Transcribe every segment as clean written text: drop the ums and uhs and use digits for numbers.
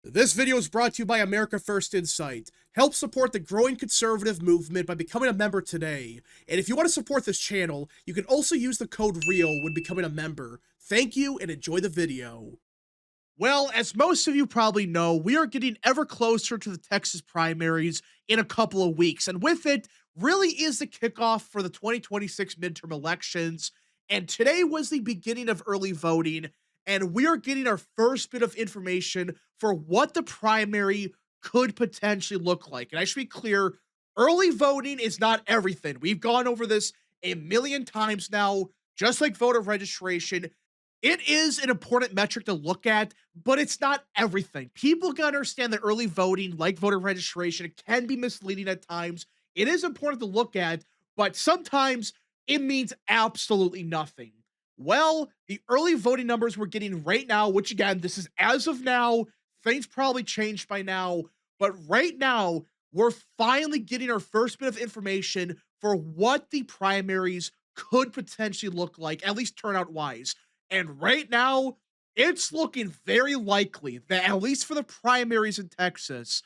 This video is brought to you by America First Insight. Help support the growing conservative movement by becoming a member today. And if you want to support this channel, you can also use the code REAL when becoming a member. Thank you and enjoy the video. Well, as most of you probably know, we are getting ever closer to the Texas primaries in a couple of weeks. And with it, really is the kickoff for the 2026 midterm elections. And today was the beginning of early voting. And we are getting our first bit of information for what the primary could potentially look like. And I should be clear, early voting is not everything. We've gone over this a million times now, just like voter registration. It is an important metric to look at, but it's not everything. People can understand that early voting, like voter registration, it can be misleading at times. It is important to look at, but sometimes it means absolutely nothing. Well, the early voting numbers we're getting right now, which again, this is as of now, things probably changed by now, but right now, we're finally getting our first bit of information for what the primaries could potentially look like, at least turnout wise. And right now, it's looking very likely that, at least for the primaries in Texas,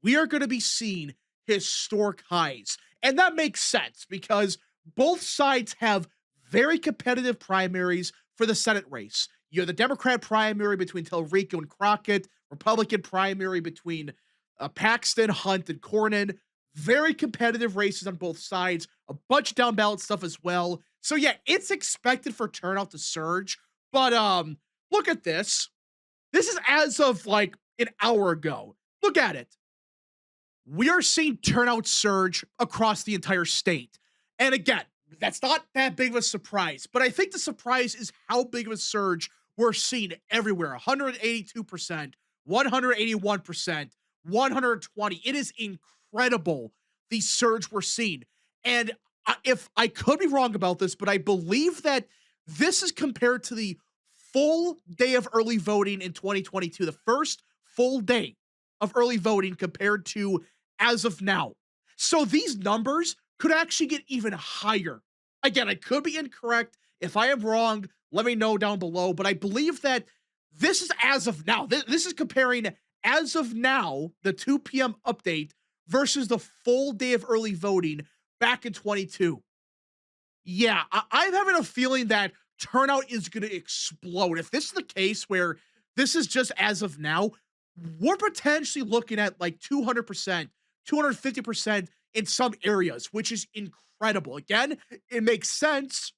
we are going to be seeing historic highs. And that makes sense because both sides have very competitive primaries for the Senate race. You have the Democrat primary between Telrico and Crockett, Republican primary between Paxton, Hunt, and Cornyn. Very competitive races on both sides, a bunch of down ballot stuff as well. So yeah, it's expected for turnout to surge. But look at this. This is as of like an hour ago. Look at it. We are seeing turnout surge across the entire state. And again, that's not that big of a surprise, but I think the surprise is how big of a surge we're seeing everywhere. 182%, 181%, 120. It is incredible, the surge we're seeing. And if I could be wrong about this, but I believe that this is compared to the full day of early voting in 2022, the first full day of early voting compared to as of now. So these numbers could actually get even higher. Again, I could be incorrect. If I am wrong, let me know down below. But I believe that this is as of now. This is comparing as of now, the 2 p.m. update versus the full day of early voting back in 22. Yeah, I'm having a feeling that turnout is going to explode. If this is the case where this is just as of now, we're potentially looking at like 200%, 250% in some areas, which is incredible. Again, it makes sense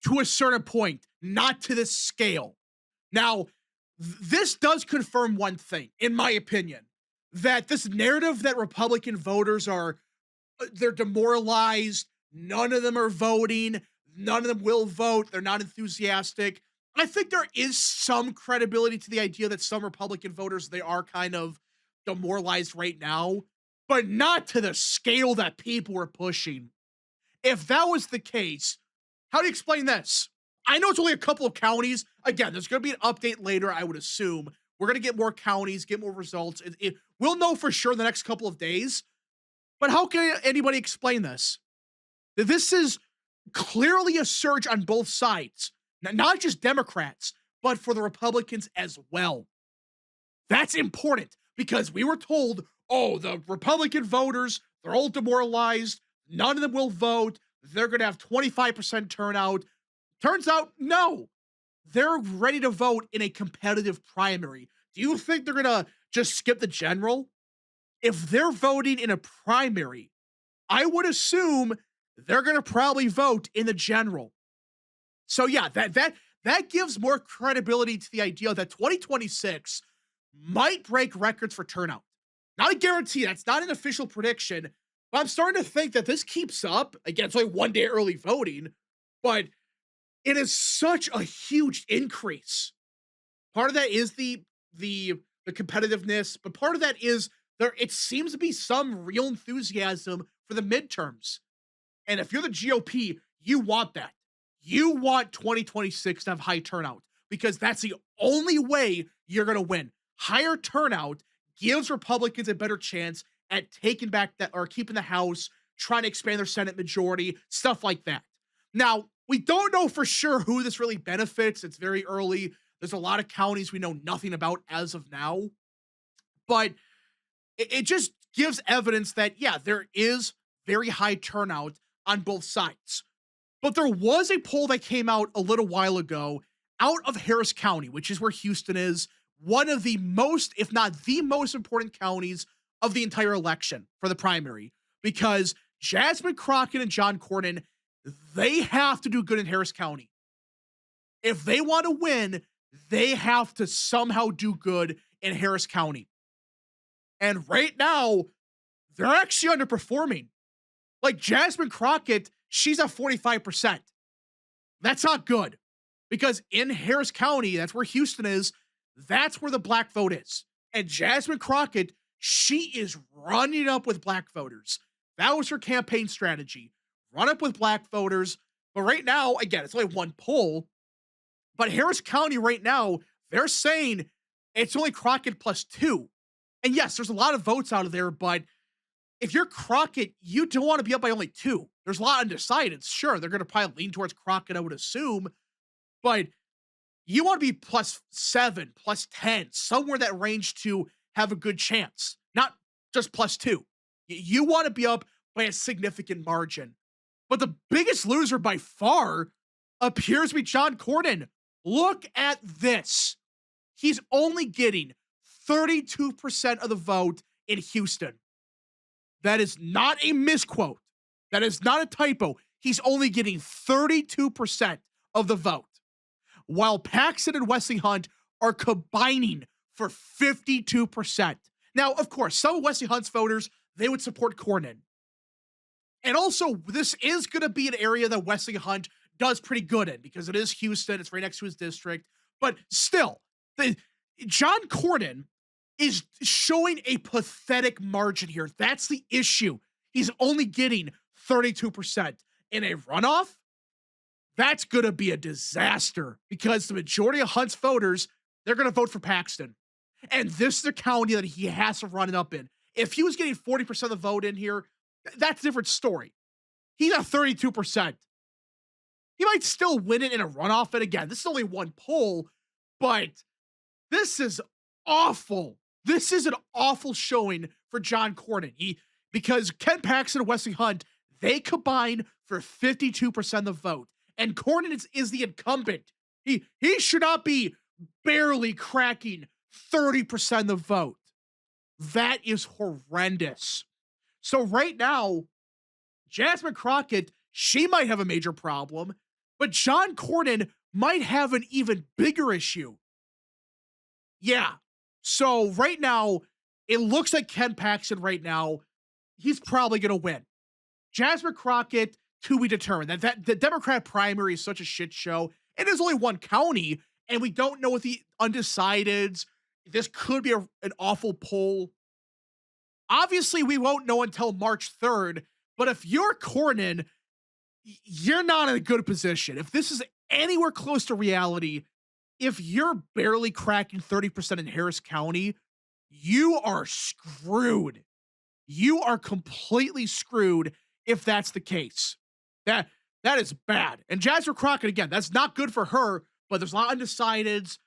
to a certain point, not to this scale. Now, this does confirm one thing, in my opinion, that this narrative that Republican voters are they're demoralized, none of them are voting, none of them will vote, they're not enthusiastic. I think there is some credibility to the idea that some Republican voters, they are kind of demoralized right now, but not to the scale that people were pushing. If that was the case, how do you explain this? I know it's only a couple of counties. Again, there's going to be an update later, I would assume. We're going to get more counties, get more results. We'll know for sure in the next couple of days. But how can anybody explain this? This is clearly a surge on both sides, not just Democrats, but for the Republicans as well. That's important because we were told, oh, the Republican voters, they're all demoralized. None of them will vote. They're going to have 25% turnout. Turns out, no, they're ready to vote in a competitive primary. Do you think they're going to just skip the general? If they're voting in a primary, I would assume they're going to probably vote in the general. So yeah, that gives more credibility to the idea that 2026 might break records for turnout. Not a guarantee, that's not an official prediction, but I'm starting to think that this keeps up. Again, it's only one day early voting, but it is such a huge increase. Part of that is the competitiveness, but part of that is there it seems to be some real enthusiasm for the midterms. And if you're the GOP, you want that. You want 2026 to have high turnout because that's the only way you're going to win. Higher turnout gives Republicans a better chance at taking back that or keeping the House, trying to expand their Senate majority, stuff like that. Now, we don't know for sure who this really benefits. It's very early. There's a lot of counties we know nothing about as of now. But it just gives evidence that, yeah, there is very high turnout on both sides. But there was a poll that came out a little while ago out of Harris County, which is where Houston is, one of the most, if not the most important counties of the entire election for the primary, because Jasmine Crockett and John Cornyn, they have to do good in Harris County. If they want to win, they have to somehow do good in Harris County. And right now, they're actually underperforming. Like Jasmine Crockett, she's at 45%. That's not good because in Harris County, that's where Houston is, that's where the black vote is. And Jasmine Crockett, she is running up with black voters. That was her campaign strategy. Run up with black voters. But right now, again, it's only one poll. But Harris County right now, they're saying it's only Crockett +2. And yes, there's a lot of votes out of there, but if you're Crockett, you don't want to be up by only 2. There's a lot undecided. Sure, they're going to probably lean towards Crockett, I would assume, but you want to be +7, +10, somewhere that range to have a good chance, not just +2. You want to be up by a significant margin. But the biggest loser by far appears to be John Cornyn. Look at this. He's only getting 32% of the vote in Houston. That is not a misquote. That is not a typo. He's only getting 32% of the vote, while Paxton and Wesley Hunt are combining for 52%. Now, of course, some of Wesley Hunt's voters, they would support Cornyn. And also, this is going to be an area that Wesley Hunt does pretty good in because it is Houston. It's right next to his district. But still, John Cornyn is showing a pathetic margin here. That's the issue. He's only getting 32%. In a runoff, that's going to be a disaster because the majority of Hunt's voters, they're going to vote for Paxton. And this is the county that he has to run it up in. If he was getting 40% of the vote in here, that's a different story. He's at 32%. He might still win it in a runoff. And again, this is only one poll, but this is awful. This is an awful showing for John Cornyn. Because Ken Paxton and Wesley Hunt, they combine for 52% of the vote. And Cornyn is the incumbent. He should not be barely cracking 30% of the vote. That is horrendous. So right now, Jasmine Crockett, she might have a major problem, but John Cornyn might have an even bigger issue. Yeah. So right now, it looks like Ken Paxton right now, he's probably going to win. Jasmine Crockett, to be determined. That the Democrat primary is such a shit show. It is only one county, and we don't know what the undecideds. This could be an awful poll. Obviously, we won't know until March 3rd, but if you're Cornyn, you're not in a good position. If this is anywhere close to reality, if you're barely cracking 30% in Harris County, you are screwed. You are completely screwed if that's the case. That is bad. And Jasmine Crockett, again, that's not good for her, but there's a lot of undecideds.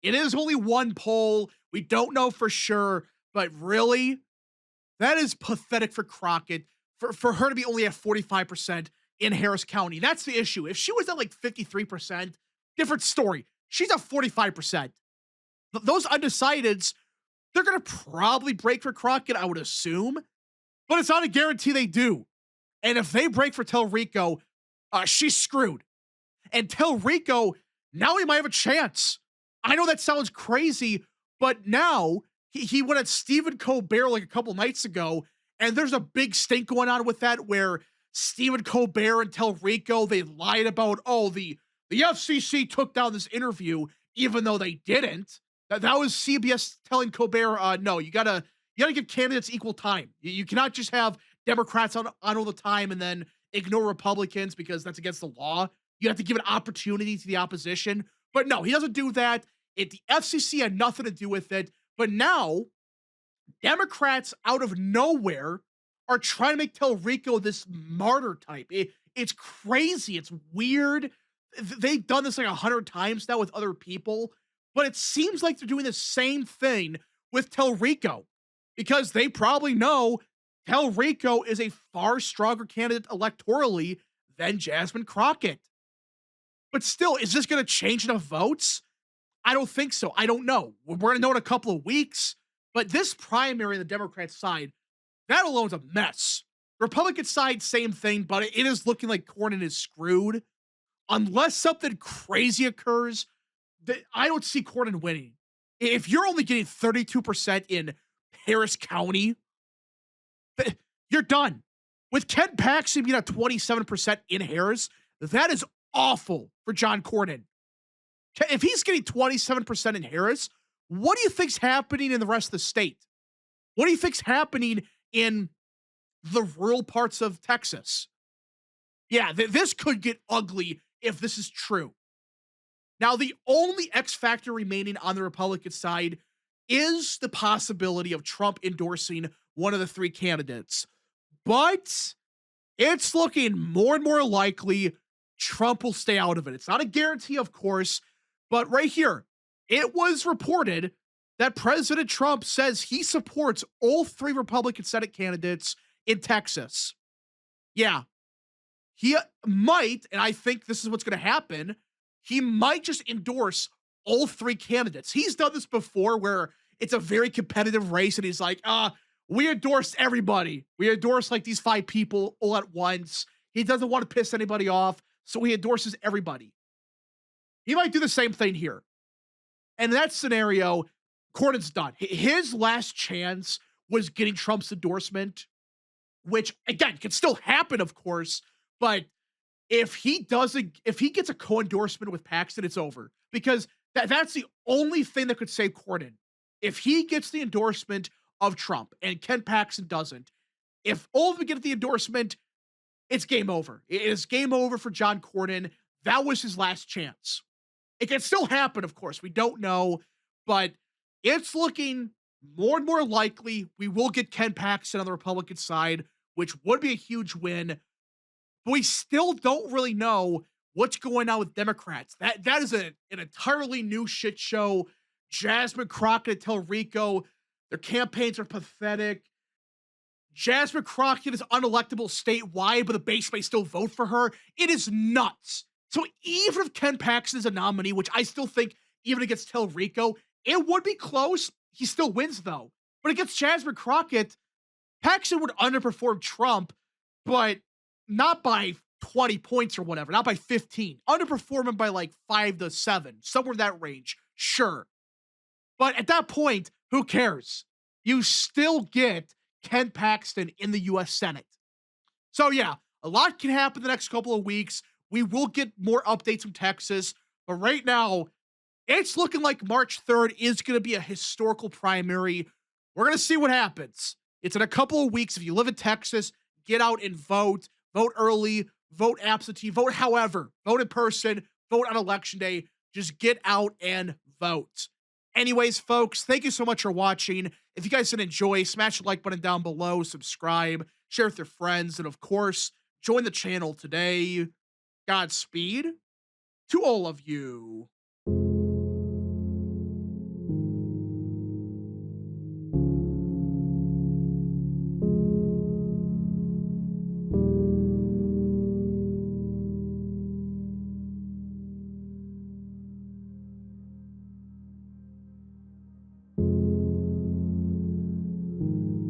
It is only one poll. We don't know for sure, but really, that is pathetic for Crockett, for her to be only at 45% in Harris County. That's the issue. If she was at like 53%, different story. She's at 45%. Those undecideds, they're going to probably break for Crockett, I would assume, but it's not a guarantee they do. And if they break for Telrico, she's screwed. And Telrico, now he might have a chance. I know that sounds crazy, but now he went at Stephen Colbert like a couple nights ago, and there's a big stink going on with that where Stephen Colbert and Telrico, they lied about, the FCC took down this interview, even though they didn't. That was CBS telling Colbert, no, you gotta give candidates equal time. You cannot just have Democrats on all the time and then ignore Republicans because that's against the law. You have to give an opportunity to the opposition. But no, he doesn't do that. The FCC had nothing to do with it. But now, Democrats out of nowhere are trying to make Telrico this martyr type. It's crazy. It's weird. They've done this like 100 times now with other people. But it seems like they're doing the same thing with Telrico because they probably know Telrico is a far stronger candidate electorally than Jasmine Crockett. But still, is this going to change enough votes? I don't think so. I don't know. We're going to know in a couple of weeks. But this primary on the Democrat side, that alone is a mess. Republican side, same thing, but it is looking like Cornyn is screwed. Unless something crazy occurs, I don't see Cornyn winning. If you're only getting 32% in Harris County, you're done. With Ken Paxton being at 27% in Harris, that is awful for John Cornyn. If he's getting 27% in Harris, what do you think's happening in the rest of the state? What do you think's happening in the rural parts of Texas? Yeah, this could get ugly if this is true. Now, the only X factor remaining on the Republican side is the possibility of Trump endorsing one of the three candidates. But it's looking more and more likely Trump will stay out of it. It's not a guarantee, of course, but right here, it was reported that President Trump says he supports all three Republican Senate candidates in Texas. Yeah, he might, and I think this is what's going to happen, he might just endorse all three candidates. He's done this before where it's a very competitive race and he's like, we endorse everybody. We endorse like these 5 people all at once. He doesn't want to piss anybody off, so he endorses everybody. He might do the same thing here. And in that scenario, Cornyn's done. His last chance was getting Trump's endorsement, which again can still happen, of course, but if he gets a co-endorsement with Paxton, it's over because that's the only thing that could save Cornyn. If he gets the endorsement of Trump and Ken Paxton doesn't, if all of them get the endorsement, it's game over. It is game over for John Cornyn. That was his last chance. It can still happen, of course. We don't know, but it's looking more and more likely we will get Ken Paxton on the Republican side, which would be a huge win. But we still don't really know what's going on with Democrats. That is an entirely new shit show. Jasmine Crockett and Telrico, their campaigns are pathetic. Jasmine Crockett is unelectable statewide, but the base may still vote for her. It is nuts. So even if Ken Paxton is a nominee, which I still think even against Telrico, it would be close. He still wins though. But against Jasmine Crockett, Paxton would underperform Trump, but not by 20 points or whatever, not by 15. Underperform him by like 5 to 7, somewhere in that range. Sure. But at that point, who cares? You still get Ken Paxton in the U.S. Senate. So yeah, a lot can happen the next couple of weeks. We will get more updates from Texas. But right now, it's looking like March 3rd is going to be a historical primary. We're going to see what happens. It's in a couple of weeks. If you live in Texas, get out and vote. Vote early, vote absentee, vote however. Vote in person, vote on election day. Just get out and vote. Anyways, folks, thank you so much for watching. If you guys did enjoy, smash the like button down below, subscribe, share with your friends, and of course, join the channel today. Godspeed to all of you.